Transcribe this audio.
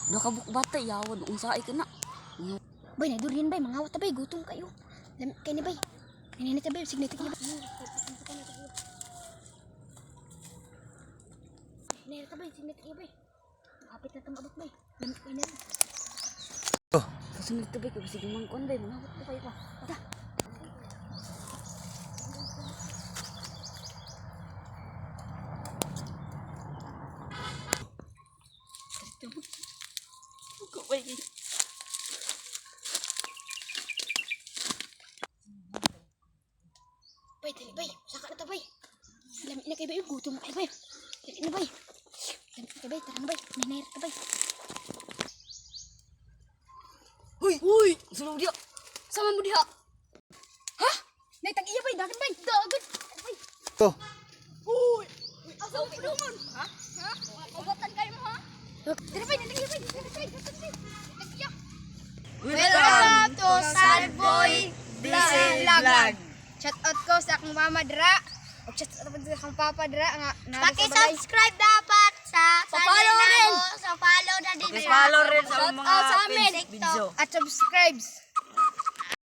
Nakabukbata yawan unsay ka na. Bay, na durian bay, mangawat ta bay, gutom kayo. Kay ni bay. Ini ta bay, signatik ni bay. Ini ta bay, signatik ni bay. Kapit na tamabot bay. Lamit kay na. Kasunod to bay kay sige mangkon bay, mangawat ko kayo pa. Ta. Ko bay. Bay, dali bay. Saka na ta bay. Lamit na kay bay, gutom kay bay. Dali na bay. Lamit na kay bay, tara na bay. Ninair ta bay. Huy, sulong dia. Sama mo diha. Ha? Nay tag iya bay, dagan bay. Dagan. Bay. To. Uy. Asa mo pudungon? Ha? Ha? Pagatan kayo mo ha? Dali bay, dali bay. Dali bay, dali bay. Nag-iya. Welcome to Sadboy Vlog. Shout out ko sa akong mama dra. O shout out sa akong papa dra nga paki-subscribe dapat sa Pa-follow rin. Sa follow na din. Follow rin sa Shout mga out sa amin. video. At subscribes.